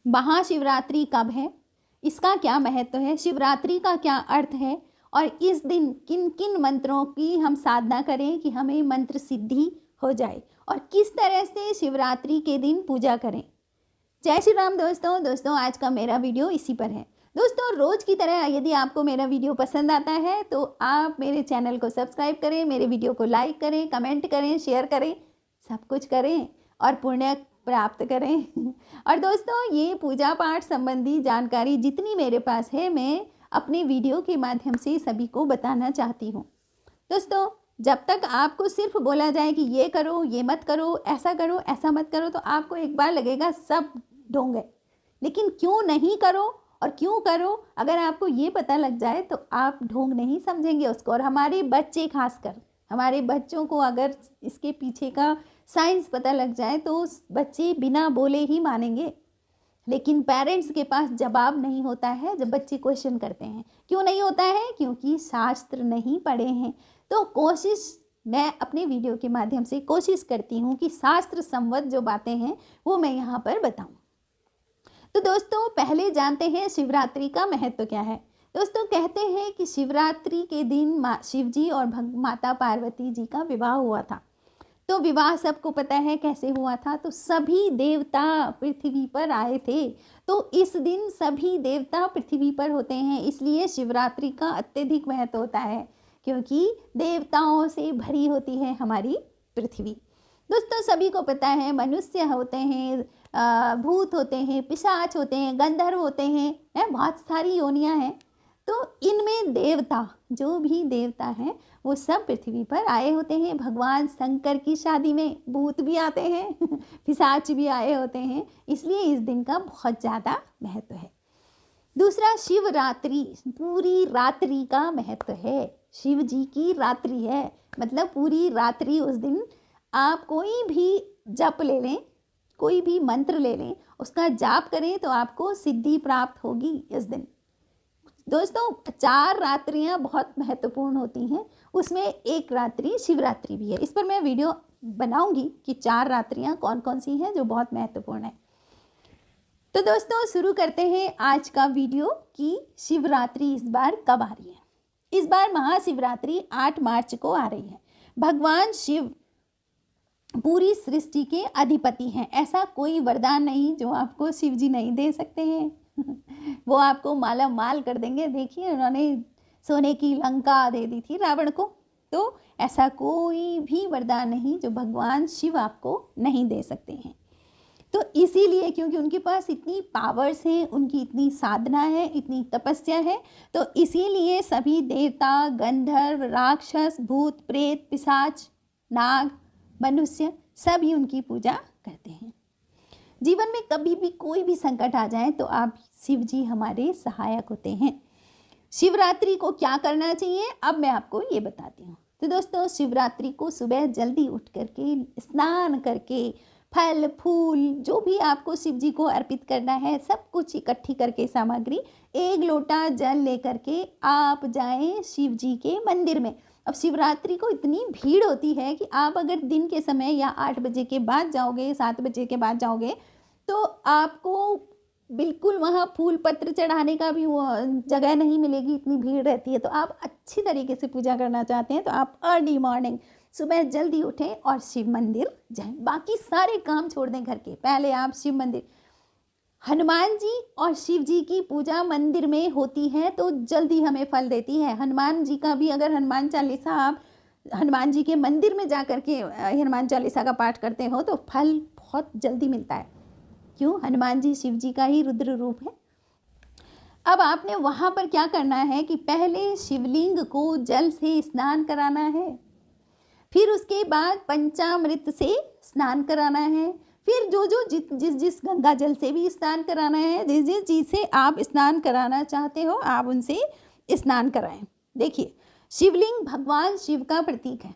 महाशिवरात्रि कब है, इसका क्या महत्व है, शिवरात्रि का क्या अर्थ है और इस दिन किन किन मंत्रों की हम साधना करें कि हमें मंत्र सिद्धि हो जाए और किस तरह से शिवरात्रि के दिन पूजा करें। जय श्री राम दोस्तों, आज का मेरा वीडियो इसी पर है। दोस्तों, रोज़ की तरह यदि आपको मेरा वीडियो पसंद आता है तो आप मेरे चैनल को सब्सक्राइब करें, मेरे वीडियो को लाइक करें, कमेंट करें, शेयर करें, सब कुछ करें और पुण्य प्राप्त करें। और दोस्तों, ये पूजा पाठ संबंधी जानकारी जितनी मेरे पास है मैं अपने वीडियो के माध्यम से सभी को बताना चाहती हूँ। दोस्तों, जब तक आपको सिर्फ बोला जाए कि ये करो, ये मत करो, ऐसा मत करो, तो आपको एक बार लगेगा सब ढोंग है। लेकिन क्यों नहीं करो और क्यों करो, अगर आपको ये पता लग जाए तो आप ढोंग नहीं समझेंगे उसको। और हमारे बच्चे, खासकर हमारे बच्चों को अगर इसके पीछे का साइंस पता लग जाए तो बच्चे बिना बोले ही मानेंगे। लेकिन पेरेंट्स के पास जवाब नहीं होता है जब बच्चे क्वेश्चन करते हैं। क्यों नहीं होता है? क्योंकि शास्त्र नहीं पढ़े हैं। तो मैं अपने वीडियो के माध्यम से कोशिश करती हूँ कि शास्त्र संबद्ध जो बातें हैं वो मैं यहाँ पर बताऊँ। तो दोस्तों, पहले जानते हैं शिवरात्रि का महत्व क्या है। दोस्तों, कहते हैं कि शिवरात्रि के दिन शिव जी और माता पार्वती जी का विवाह हुआ था। तो विवाह सबको पता है कैसे हुआ था। तो सभी देवता पृथ्वी पर आए थे। तो इस दिन सभी देवता पृथ्वी पर होते हैं, इसलिए शिवरात्रि का अत्यधिक महत्व होता है, क्योंकि देवताओं से भरी होती है हमारी पृथ्वी। दोस्तों, सभी को पता है मनुष्य होते हैं, भूत होते हैं, पिशाच होते हैं, गंधर्व होते हैं, बहुत सारी योनियां हैं। तो इनमें देवता, जो भी देवता हैं वो सब पृथ्वी पर आए होते हैं। भगवान शंकर की शादी में भूत भी आते हैं, पिशाच भी आए होते हैं, इसलिए इस दिन का बहुत ज़्यादा महत्व है। दूसरा, शिवरात्रि, पूरी रात्रि का महत्व है। शिव जी की रात्रि है, मतलब पूरी रात्रि उस दिन आप कोई भी जप ले लें, कोई भी मंत्र ले लें, उसका जाप करें तो आपको सिद्धि प्राप्त होगी इस दिन। दोस्तों, 4 रात्रियां बहुत महत्वपूर्ण होती हैं, उसमें एक रात्रि शिवरात्रि भी है। इस पर मैं वीडियो बनाऊंगी कि 4 रात्रियां कौन कौन सी हैं जो बहुत महत्वपूर्ण है। तो दोस्तों, शुरू करते हैं आज का वीडियो कि शिवरात्रि इस बार कब आ रही है। इस बार महाशिवरात्रि 8 मार्च को आ रही है। भगवान शिव पूरी सृष्टि के अधिपति हैं। ऐसा कोई वरदान नहीं जो आपको शिव जी नहीं दे सकते हैं। वो आपको माला माल कर देंगे। देखिए, उन्होंने सोने की लंका दे दी थी रावण को। तो ऐसा कोई भी वरदान नहीं जो भगवान शिव आपको नहीं दे सकते हैं। तो इसीलिए, क्योंकि उनके पास इतनी पावर्स हैं, उनकी इतनी साधना है, इतनी तपस्या है, तो इसीलिए सभी देवता, गंधर्व, राक्षस, भूत, प्रेत, पिशाच, नाग, मनुष्य सभी उनकी पूजा करते हैं। जीवन में कभी भी कोई भी संकट आ जाए तो आप शिव जी हमारे सहायक होते हैं। शिवरात्रि को क्या करना चाहिए अब मैं आपको ये बताती हूँ। तो दोस्तों, शिवरात्रि को सुबह जल्दी उठ करके, स्नान करके, फल फूल जो भी आपको शिव जी को अर्पित करना है, सब कुछ इकट्ठी करके सामग्री, 1 लोटा जल लेकर के आप जाएं शिव जी के मंदिर में। अब शिवरात्रि को इतनी भीड़ होती है कि आप अगर दिन के समय या 8 बजे के बाद जाओगे, 7 बजे के बाद जाओगे, तो आपको बिल्कुल वहाँ फूल पत्र चढ़ाने का भी वो जगह नहीं मिलेगी, इतनी भीड़ रहती है। तो आप अच्छी तरीके से पूजा करना चाहते हैं तो आप अर्ली मॉर्निंग सुबह जल्दी उठें और शिव मंदिर जाएं। बाकी सारे काम छोड़ दें घर के, पहले आप शिव मंदिर। हनुमान जी और शिव जी की पूजा मंदिर में होती है तो जल्दी हमें फल देती है। हनुमान जी का भी, अगर हनुमान चालीसा आप हनुमान जी के मंदिर में जा कर के हनुमान चालीसा का पाठ करते हो तो फल बहुत जल्दी मिलता है। क्यों? हनुमान जी शिव जी का ही रुद्र रूप है। अब आपने वहाँ पर क्या करना है कि पहले शिवलिंग को जल से स्नान कराना है, फिर उसके बाद पंचामृत से स्नान कराना है, फिर जिस गंगा जल से भी स्नान कराना है, जिस चीज़ से आप स्नान कराना चाहते हो आप उनसे स्नान कराएं। देखिए, शिवलिंग भगवान शिव का प्रतीक है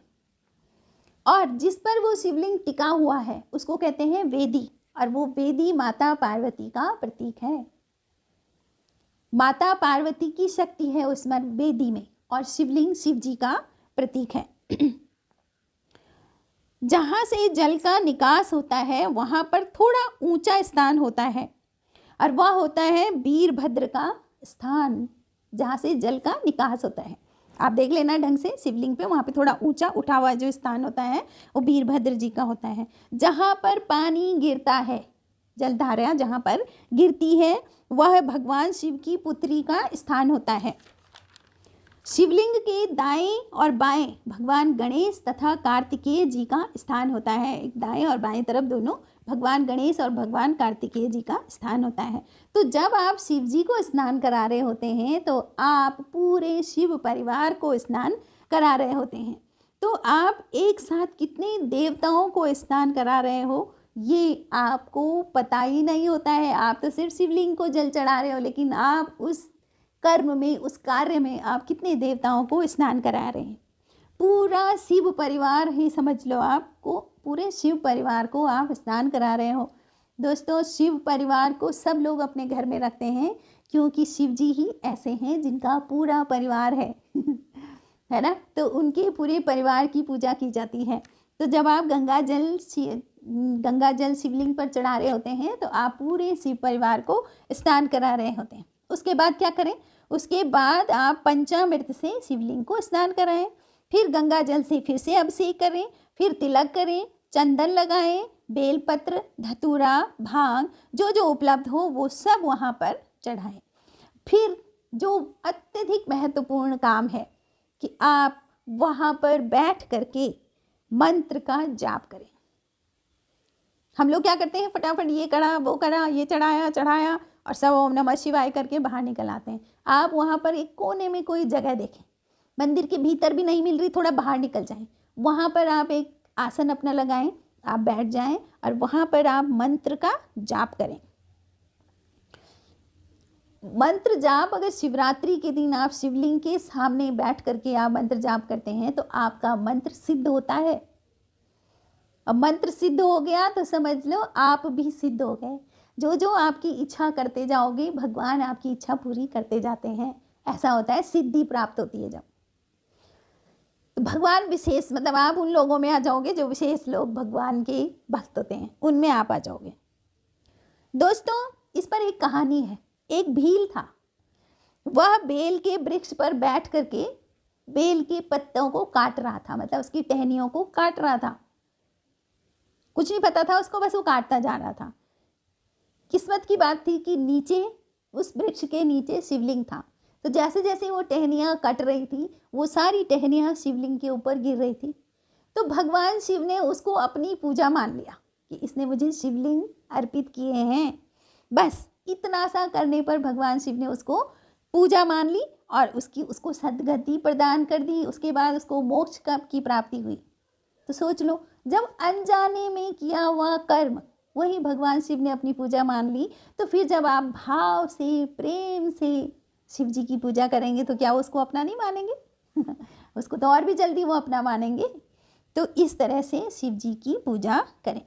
और जिस पर वो शिवलिंग टिका हुआ है उसको कहते हैं वेदी, और वो वेदी माता पार्वती का प्रतीक है। माता पार्वती की शक्ति है उसमें वेदी में, और शिवलिंग शिव जी का प्रतीक है। जहाँ से जल का निकास होता है वहाँ पर थोड़ा ऊंचा स्थान होता है, और वह होता है वीरभद्र का स्थान, जहाँ से जल का निकास होता है। आप देख लेना ढंग से शिवलिंग पे, वहाँ पे थोड़ा ऊंचा उठा हुआ जो स्थान होता है वो वीरभद्र जी का होता है। जहाँ पर पानी गिरता है, जलधारा जहाँ पर गिरती है, वह भगवान शिव की पुत्री का स्थान होता है। शिवलिंग के दाएं और बाएं भगवान गणेश तथा कार्तिकेय जी का स्थान होता है। एक दाएं और बाएं तरफ दोनों भगवान गणेश और भगवान कार्तिकेय जी का स्थान होता है। तो जब आप शिव जी को स्नान करा रहे होते हैं तो आप पूरे शिव परिवार को स्नान करा रहे होते हैं। तो आप एक साथ कितने देवताओं को स्नान करा रहे हो ये आपको पता ही नहीं होता है। आप तो सिर्फ शिवलिंग को जल चढ़ा रहे हो, लेकिन आप उस कर्म में, उस कार्य में आप कितने देवताओं को स्नान करा रहे हैं। पूरा शिव परिवार ही समझ लो, आपको पूरे शिव परिवार को आप स्नान करा रहे हो। दोस्तों, शिव परिवार को सब लोग अपने घर में रखते हैं क्योंकि शिव जी ही ऐसे हैं जिनका पूरा परिवार है है ना। तो उनके पूरे परिवार की पूजा की जाती है। तो जब आप गंगा जल शिवलिंग पर चढ़ा रहे होते हैं तो आप पूरे शिव परिवार को स्नान करा रहे होते हैं। उसके बाद क्या करें, उसके बाद आप पंचामृत से शिवलिंग को स्नान कराएं, फिर गंगा जल से फिर से अभिषेक करें, फिर तिलक करें, चंदन लगाएं, बेलपत्र, धतूरा, भांग जो जो उपलब्ध हो वो सब वहाँ पर चढ़ाएं। फिर जो अत्यधिक महत्वपूर्ण काम है कि आप वहाँ पर बैठ करके मंत्र का जाप करें। हम लोग क्या करते हैं, फटाफट ये करा वो करा, ये चढ़ाया और सब ओम नमः शिवाय करके बाहर निकल आते हैं। आप वहाँ पर एक कोने में कोई जगह देखें, मंदिर के भीतर भी नहीं मिल रही, थोड़ा बाहर निकल जाएं, वहाँ पर आप एक आसन अपना लगाएं, आप बैठ जाएं और वहाँ पर आप मंत्र का जाप करें। मंत्र जाप अगर शिवरात्रि के दिन आप शिवलिंग के सामने बैठ करके आप मंत्र जाप करते हैं तो आपका मंत्र सिद्ध होता है। अब मंत्र सिद्ध हो गया तो समझ लो आप भी सिद्ध हो गए। जो जो आपकी इच्छा करते जाओगे भगवान आपकी इच्छा पूरी करते जाते हैं। ऐसा होता है, सिद्धि प्राप्त होती है जब। तो भगवान विशेष, मतलब आप उन लोगों में आ जाओगे जो विशेष लोग भगवान के भक्त होते हैं, उनमें आप आ जाओगे। दोस्तों, इस पर एक कहानी है। एक भील था, वह बेल के वृक्ष पर बैठ करके बेल के पत्तों को काट रहा था, मतलब उसकी टहनियों को काट रहा था। कुछ नहीं पता था उसको, बस वो काटता जा रहा था। किस्मत की बात थी कि नीचे, उस वृक्ष के नीचे शिवलिंग था। तो जैसे जैसे वो टहनियाँ कट रही थी वो सारी टहनियाँ शिवलिंग के ऊपर गिर रही थी। तो भगवान शिव ने उसको अपनी पूजा मान लिया कि इसने मुझे शिवलिंग अर्पित किए हैं। बस इतना सा करने पर भगवान शिव ने उसको पूजा मान ली और उसको सद्गति प्रदान कर दी। उसके बाद उसको मोक्ष की प्राप्ति हुई। तो सोच लो, जब अनजाने में किया हुआ कर्म वही भगवान शिव ने अपनी पूजा मान ली, तो फिर जब आप भाव से, प्रेम से शिव जी की पूजा करेंगे तो क्या उसको अपना नहीं मानेंगे उसको तो और भी जल्दी वो अपना मानेंगे। तो इस तरह से शिव जी की पूजा करें।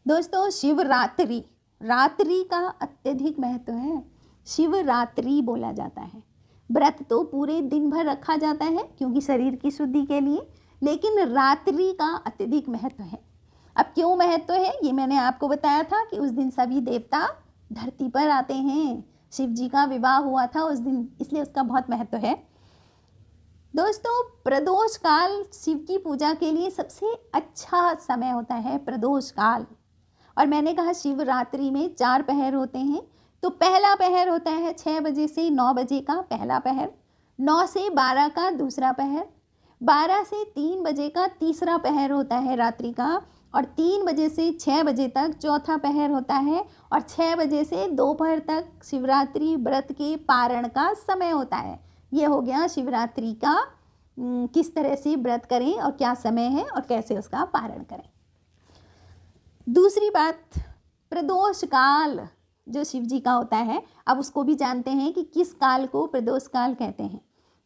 दोस्तों, शिवरात्रि, रात्रि का अत्यधिक महत्व है। शिवरात्रि बोला जाता है। व्रत तो पूरे दिन भर रखा जाता है क्योंकि शरीर की शुद्धि के लिए, लेकिन रात्रि का अत्यधिक महत्व है। अब क्यों महत्व है ये मैंने आपको बताया था कि उस दिन सभी देवता धरती पर आते हैं। शिव जी का विवाह हुआ था उस दिन, इसलिए उसका बहुत महत्व है। दोस्तों, प्रदोष काल शिव की पूजा के लिए सबसे अच्छा समय होता है, प्रदोष काल। और मैंने कहा शिवरात्रि में 4 पहर होते हैं। तो पहला पहर होता है 6 बजे से 9 बजे का पहला पहर, 9 से 12 का दूसरा पहर, 12 से 3 बजे का तीसरा पहर होता है रात्रि का, और 3 बजे से 6 बजे तक चौथा पहर होता है, और 6 बजे से दोपहर तक शिवरात्रि व्रत के पारण का समय होता है। ये हो गया शिवरात्रि का किस तरह से व्रत करें और क्या समय है और कैसे उसका पारण करें। दूसरी बात, प्रदोष काल जो शिव जी का होता है, अब उसको भी जानते हैं कि किस काल को प्रदोष काल कहते हैं।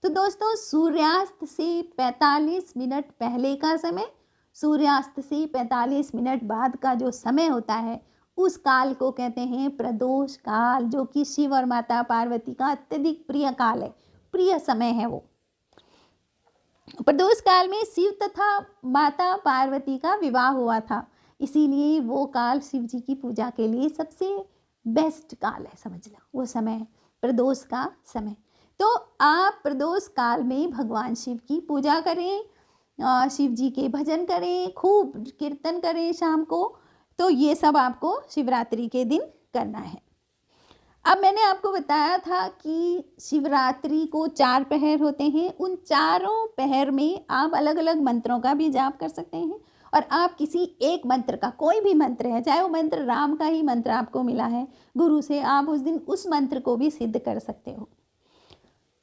तो दोस्तों, सूर्यास्त से 45 मिनट पहले का समय, सूर्यास्त से 45 मिनट बाद का जो समय होता है उस काल को कहते हैं प्रदोष काल, जो कि शिव और माता पार्वती का अत्यधिक प्रिय काल है, प्रिय समय है वो। प्रदोष काल में शिव तथा माता पार्वती का विवाह हुआ था, इसीलिए वो काल शिव जी की पूजा के लिए सबसे बेस्ट काल है, समझ लो वो समय प्रदोष का समय। तो आप प्रदोष काल में भगवान शिव की पूजा करें, शिव जी के भजन करें, खूब कीर्तन करें शाम को। तो ये सब आपको शिवरात्रि के दिन करना है। अब मैंने आपको बताया था कि शिवरात्रि को 4 पहर होते हैं। उन चारों पहर में आप अलग अलग मंत्रों का भी जाप कर सकते हैं, और आप किसी एक मंत्र का, कोई भी मंत्र है, चाहे वो मंत्र राम का ही मंत्र आपको मिला है गुरु से, आप उस दिन उस मंत्र को भी सिद्ध कर सकते हो।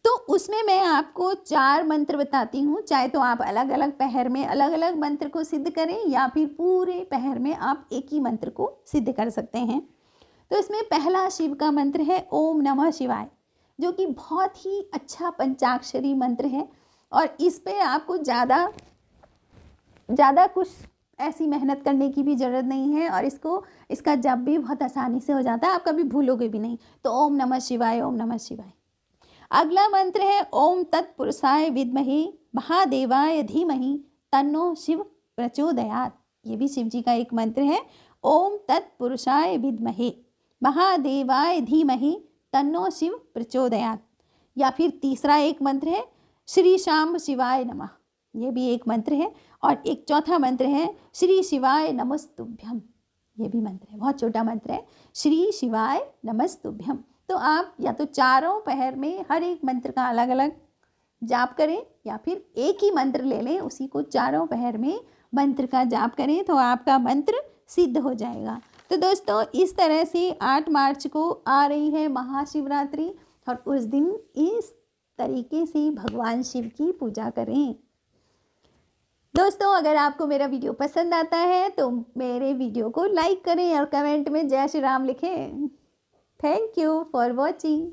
तो उसमें मैं आपको 4 मंत्र बताती हूँ। चाहे तो आप अलग अलग पहर में अलग अलग मंत्र को सिद्ध करें, या फिर पूरे पहर में आप एक ही मंत्र को सिद्ध कर सकते हैं। तो इसमें पहला शिव का मंत्र है ओम नमः शिवाय, जो कि बहुत ही अच्छा पंचाक्षरी मंत्र है, और इस पे आपको ज़्यादा कुछ ऐसी मेहनत करने की भी ज़रूरत नहीं है, और इसका जप भी बहुत आसानी से हो जाता है, आप कभी भूलोगे भी नहीं। तो ओम नमः शिवाय, ओम नमः शिवाय। अगला मंत्र है ओम तत्पुरुषाय विद्महे महादेवाय धीमहि तन्नो शिव प्रचोदयात्। ये भी शिव जी का एक मंत्र है, ओम तत्पुरुषाय विद्महे महादेवाय धीमहि तन्नो शिव प्रचोदयात्। या फिर तीसरा एक मंत्र है श्री शाम्ब शिवाय नमः, ये भी एक मंत्र है। और एक चौथा मंत्र है श्री शिवाय नमस्तुभ्यम, ये भी मंत्र है, बहुत छोटा मंत्र है, श्री शिवाय नमस्तुभ्यम। तो आप या तो चारों पहर में हर एक मंत्र का अलग अलग जाप करें, या फिर एक ही मंत्र ले लें, उसी को चारों पहर में मंत्र का जाप करें, तो आपका मंत्र सिद्ध हो जाएगा। तो दोस्तों, इस तरह से 8 मार्च को आ रही है महाशिवरात्रि, और उस दिन इस तरीके से भगवान शिव की पूजा करें। दोस्तों, अगर आपको मेरा वीडियो पसंद आता है तो मेरे वीडियो को लाइक करें और कमेंट में जय श्री राम लिखें। Thank you for watching.